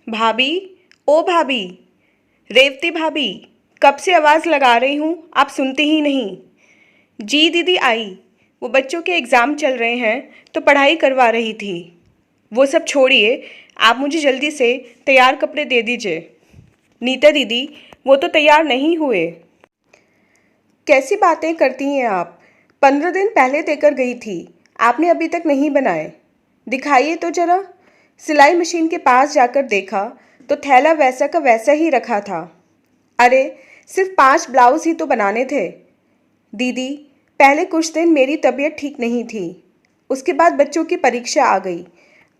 भाभी, ओ भाभी, रेवती भाभी, कब से आवाज़ लगा रही हूँ, आप सुनती ही नहीं। जी दीदी आई। वो बच्चों के एग्ज़ाम चल रहे हैं तो पढ़ाई करवा रही थी। वो सब छोड़िए, आप मुझे जल्दी से तैयार कपड़े दे दीजिए। नीता दीदी, वो तो तैयार नहीं हुए। कैसी बातें करती हैं आप? 15 दिन पहले देकर गई थी, आपने अभी तक नहीं बनाए। दिखाइए तो जरा। सिलाई मशीन के पास जाकर देखा तो थैला वैसा का वैसा ही रखा था। अरे, सिर्फ 5 ब्लाउज ही तो बनाने थे। दीदी, पहले कुछ दिन मेरी तबीयत ठीक नहीं थी, उसके बाद बच्चों की परीक्षा आ गई।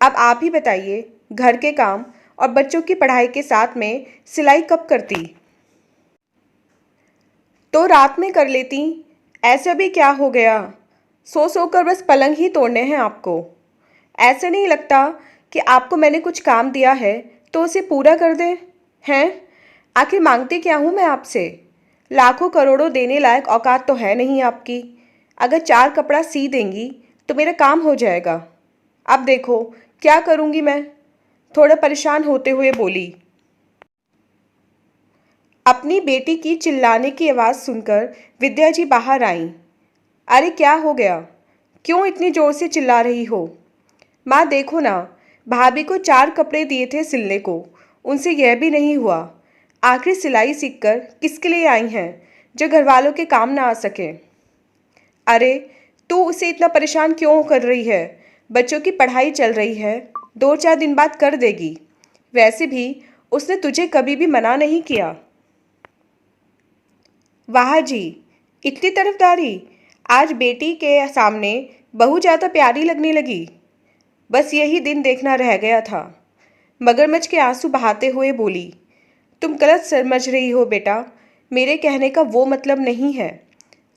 अब आप ही बताइए, घर के काम और बच्चों की पढ़ाई के साथ में सिलाई कब करती? तो रात में कर लेती। ऐसा भी क्या हो गया? सो सो कर बस पलंग ही तोड़ने हैं आपको। ऐसा नहीं लगता कि आपको मैंने कुछ काम दिया है तो उसे पूरा कर दें? हैं? आखिर मांगती क्या हूँ मैं आपसे? लाखों करोड़ों देने लायक औकात तो है नहीं आपकी। अगर 4 कपड़ा सी देंगी तो मेरा काम हो जाएगा। अब देखो क्या करूँगी मैं। थोड़ा परेशान होते हुए बोली। अपनी बेटी की चिल्लाने की आवाज़ सुनकर विद्या जी बाहर आईं। अरे क्या हो गया? क्यों इतनी ज़ोर से चिल्ला रही हो? माँ देखो ना, भाभी को 4 कपड़े दिए थे सिलने को, उनसे यह भी नहीं हुआ। आखिर सिलाई सीखकर किसके लिए आई हैं जो घर वालों के काम ना आ सके? अरे, तू उसे इतना परेशान क्यों कर रही है? बच्चों की पढ़ाई चल रही है, 2-4 दिन बाद कर देगी। वैसे भी उसने तुझे कभी भी मना नहीं किया। वाह जी, इतनी तरफदारी! आज बेटी के सामने बहू ज़्यादा प्यारी लगने लगी। बस यही दिन देखना रह गया था। मगरमच्छ के आंसू बहाते हुए बोली। तुम गलत समझ रही हो बेटा, मेरे कहने का वो मतलब नहीं है।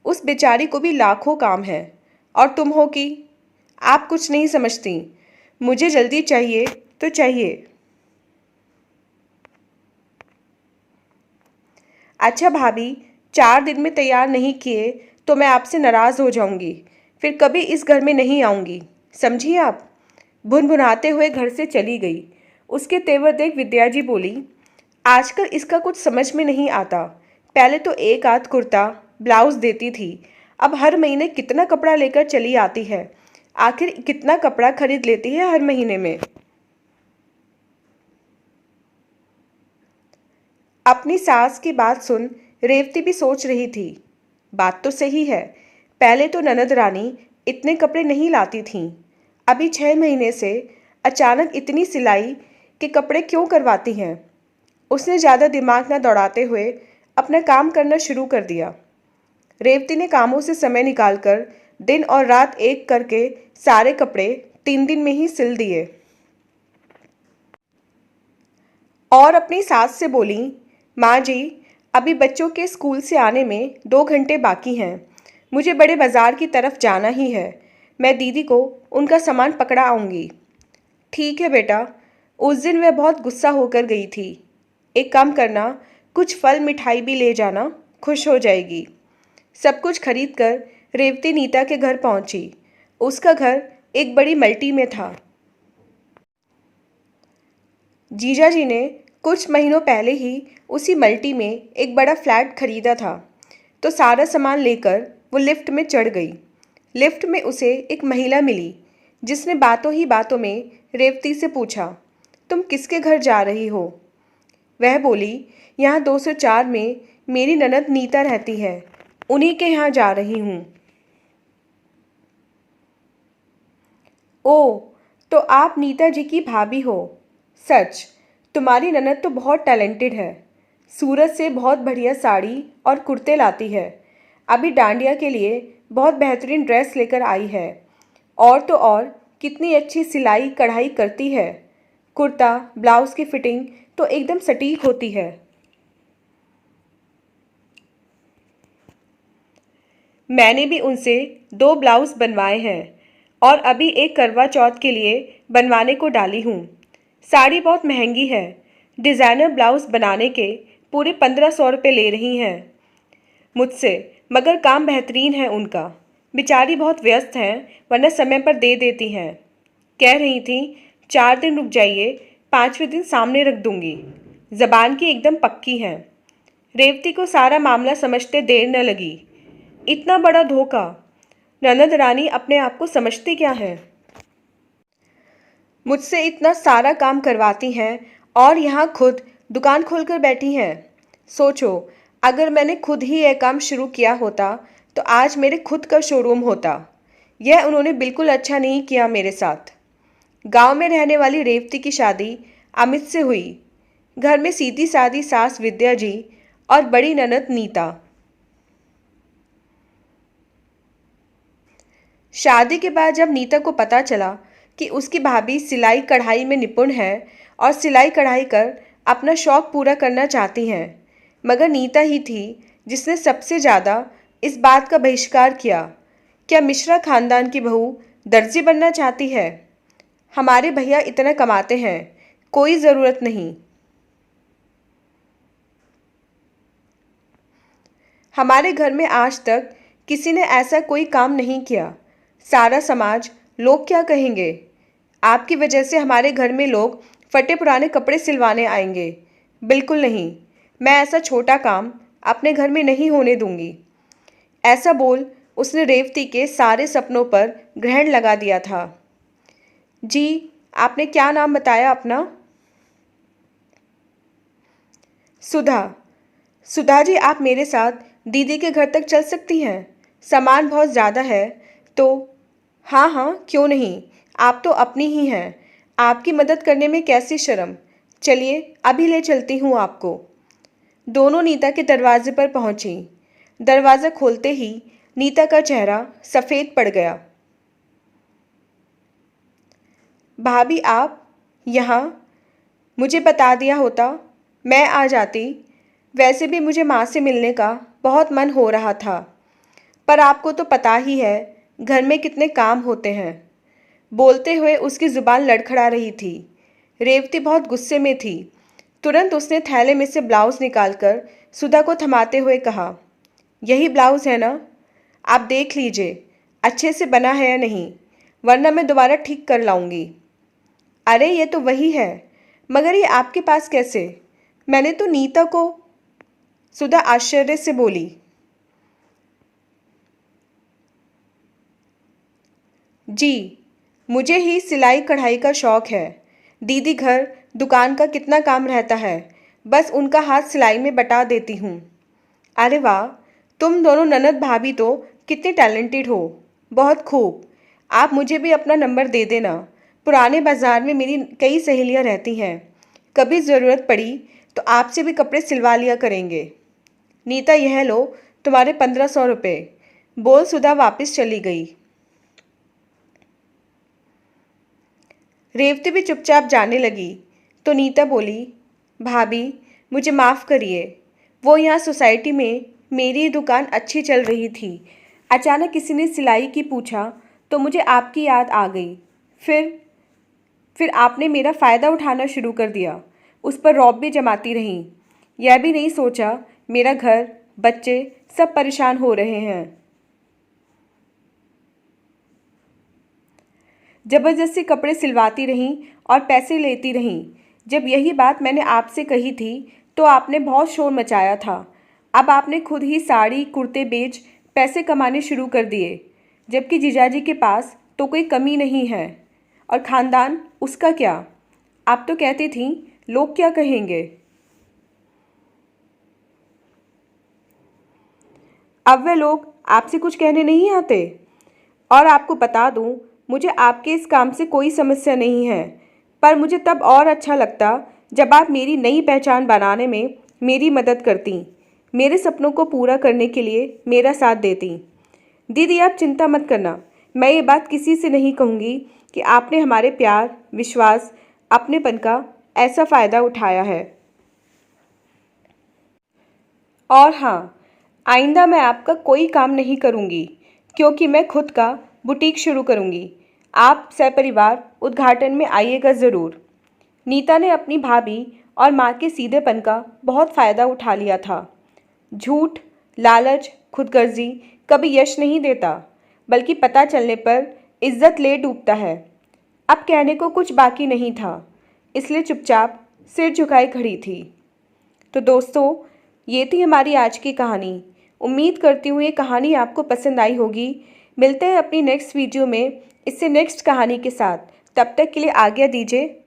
उस बेचारी को भी लाखों काम है, और तुम हो कि आप कुछ नहीं समझती। मुझे जल्दी चाहिए तो चाहिए। अच्छा भाभी, 4 दिन में तैयार नहीं किए तो मैं आपसे नाराज़ हो जाऊंगी, फिर कभी इस घर में नहीं आऊंगी, समझिए आप। भुनभुनाते हुए घर से चली गई। उसके तेवर देख विद्या जी बोली, आजकल इसका कुछ समझ में नहीं आता। पहले तो एक आध कुर्ता ब्लाउज देती थी, अब हर महीने कितना कपड़ा लेकर चली आती है। आखिर कितना कपड़ा खरीद लेती है हर महीने में? अपनी सास की बात सुन रेवती भी सोच रही थी। बात तो सही है, पहले तो ननद रानी इतने कपड़े नहीं लाती थीं। अभी 6 महीने से अचानक इतनी सिलाई के कपड़े क्यों करवाती हैं? उसने ज़्यादा दिमाग न दौड़ाते हुए अपना काम करना शुरू कर दिया। रेवती ने कामों से समय निकालकर दिन और रात एक करके सारे कपड़े 3 दिन में ही सिल दिए। और अपनी सास से बोली, माँ जी, अभी बच्चों के स्कूल से आने में 2 घंटे बाकी हैं। मुझे बड़े बाज़ार की तरफ जाना ही है। मैं दीदी को उनका सामान पकड़ा आऊँगी। ठीक है बेटा। उस दिन वह बहुत गुस्सा होकर गई थी। एक काम करना, कुछ फल मिठाई भी ले जाना, खुश हो जाएगी। सब कुछ खरीद कर रेवती नीता के घर पहुंची। उसका घर एक बड़ी मल्टी में था। जीजा जी ने कुछ महीनों पहले ही उसी मल्टी में एक बड़ा फ्लैट खरीदा था, तो सारा सामान लेकर वो लिफ्ट में चढ़ गई। लिफ्ट में उसे एक महिला मिली, जिसने बातों ही बातों में रेवती से पूछा, तुम किसके घर जा रही हो? वह बोली, यहाँ 204 में मेरी ननद नीता रहती है, उन्हीं के यहाँ जा रही हूँ। ओह, तो आप नीता जी की भाभी हो। सच, तुम्हारी ननद तो बहुत टैलेंटेड है। सूरत से बहुत बढ़िया साड़ी और कुर्ते लाती है। अभी डांडिया के लिए बहुत बेहतरीन ड्रेस लेकर आई है। और तो और कितनी अच्छी सिलाई कढ़ाई करती है। कुर्ता ब्लाउज़ की फिटिंग तो एकदम सटीक होती है। मैंने भी उनसे 2 ब्लाउज़ बनवाए हैं, और अभी एक करवा चौथ के लिए बनवाने को डाली हूँ। साड़ी बहुत महंगी है। डिज़ाइनर ब्लाउज़ बनाने के पूरे 1500 रुपये ले रही हैं मुझसे, मगर काम बेहतरीन है उनका। बेचारी बहुत व्यस्त हैं, वरना समय पर दे देती हैं। कह रही थी 4 दिन रुक जाइए, 5वें दिन सामने रख दूंगी। जबान की एकदम पक्की है। रेवती को सारा मामला समझते देर न लगी। इतना बड़ा धोखा! ननद रानी अपने आप को समझती क्या है? मुझसे इतना सारा काम करवाती हैं और यहाँ खुद दुकान खोलकर बैठी हैं। सोचो, अगर मैंने खुद ही यह काम शुरू किया होता तो आज मेरे खुद का शोरूम होता। यह उन्होंने बिल्कुल अच्छा नहीं किया मेरे साथ। गांव में रहने वाली रेवती की शादी अमित से हुई। घर में सीधी सादी सास विद्या जी और बड़ी ननद नीता। शादी के बाद जब नीता को पता चला कि उसकी भाभी सिलाई कढ़ाई में निपुण है और सिलाई कढ़ाई कर अपना शौक पूरा करना चाहती हैं, मगर नीता ही थी जिसने सबसे ज़्यादा इस बात का बहिष्कार किया। क्या मिश्रा खानदान की बहू दर्जी बनना चाहती है? हमारे भैया इतना कमाते हैं, कोई ज़रूरत नहीं। हमारे घर में आज तक किसी ने ऐसा कोई काम नहीं किया। सारा समाज, लोग क्या कहेंगे? आपकी वजह से हमारे घर में लोग फटे पुराने कपड़े सिलवाने आएंगे। बिल्कुल नहीं, मैं ऐसा छोटा काम अपने घर में नहीं होने दूंगी। ऐसा बोल उसने रेवती के सारे सपनों पर ग्रहण लगा दिया था। जी, आपने क्या नाम बताया अपना? सुधा। सुधा जी, आप मेरे साथ दीदी के घर तक चल सकती हैं? सामान बहुत ज़्यादा है तो। हाँ हाँ, क्यों नहीं, आप तो अपनी ही हैं। आपकी मदद करने में कैसी शर्म। चलिए, अभी ले चलती हूँ आपको। दोनों नीता के दरवाजे पर पहुंची। दरवाज़ा खोलते ही नीता का चेहरा सफ़ेद पड़ गया। भाभी, आप यहाँ? मुझे बता दिया होता, मैं आ जाती। वैसे भी मुझे माँ से मिलने का बहुत मन हो रहा था, पर आपको तो पता ही है घर में कितने काम होते हैं। बोलते हुए उसकी ज़ुबान लड़खड़ा रही थी। रेवती बहुत गुस्से में थी। तुरंत उसने थैले में से ब्लाउज़ निकालकर सुधा को थमाते हुए कहा, यही ब्लाउज़ है ना? आप देख लीजिए अच्छे से बना है या नहीं, वरना मैं दोबारा ठीक कर लाऊंगी। अरे, ये तो वही है, मगर ये आपके पास कैसे? मैंने तो नीता को। सुधा आश्चर्य से बोली। जी, मुझे ही सिलाई कढ़ाई का शौक है। दीदी घर दुकान का कितना काम रहता है, बस उनका हाथ सिलाई में बटा देती हूँ। अरे वाह, तुम दोनों ननद भाभी तो कितने टैलेंटेड हो। बहुत खूब। आप मुझे भी अपना नंबर दे देना। पुराने बाजार में मेरी कई सहेलियाँ रहती हैं। कभी ज़रूरत पड़ी तो आपसे भी कपड़े सिलवा लिया करेंगे। नीता, यह लो तुम्हारे 1500 रुपये, बोल सुधा वापस चली गई। रेवती भी चुपचाप जाने लगी तो नीता बोली, भाभी मुझे माफ़ करिए। वो यहाँ सोसाइटी में मेरी दुकान अच्छी चल रही थी। अचानक किसी ने सिलाई की पूछा तो मुझे आपकी याद आ गई। फिर आपने मेरा फ़ायदा उठाना शुरू कर दिया। उस पर रौब भी जमाती रहीं। यह भी नहीं सोचा मेरा घर, बच्चे सब परेशान हो रहे हैं। ज़बरदस्ती कपड़े सिलवाती रहीं और पैसे लेती रहीं। जब यही बात मैंने आपसे कही थी तो आपने बहुत शोर मचाया था। अब आपने खुद ही साड़ी कुर्ते बेच पैसे कमाने शुरू कर दिए, जबकि जीजाजी के पास तो कोई कमी नहीं है। और ख़ानदान, उसका क्या? आप तो कहती थीं लोग क्या कहेंगे। अब वे लोग आपसे कुछ कहने नहीं आते। और आपको बता दूं, मुझे आपके इस काम से कोई समस्या नहीं है, पर मुझे तब और अच्छा लगता जब आप मेरी नई पहचान बनाने में मेरी मदद करती, मेरे सपनों को पूरा करने के लिए मेरा साथ देती। दीदी, आप चिंता मत करना, मैं ये बात किसी से नहीं कहूँगी कि आपने हमारे प्यार, विश्वास, अपनेपन का ऐसा फ़ायदा उठाया है। और हाँ, आइंदा मैं आपका कोई काम नहीं करूँगी, क्योंकि मैं खुद का बुटीक शुरू करूँगी। आप सपरिवार उद्घाटन में आइएगा ज़रूर। नीता ने अपनी भाभी और माँ के सीधेपन का बहुत फ़ायदा उठा लिया था। झूठ, लालच, खुदगर्जी कभी यश नहीं देता, बल्कि पता चलने पर इज्जत ले डूबता है। अब कहने को कुछ बाकी नहीं था। इसलिए चुपचाप सिर झुकाए खड़ी थी। तो दोस्तों, ये थी हमारी आज की कहानी। उम्मीद करती हूँ ये कहानी आपको पसंद आई होगी। मिलते हैं अपनी नेक्स्ट वीडियो में इससे नेक्स्ट कहानी के साथ। तब तक के लिए आज्ञा दीजिए।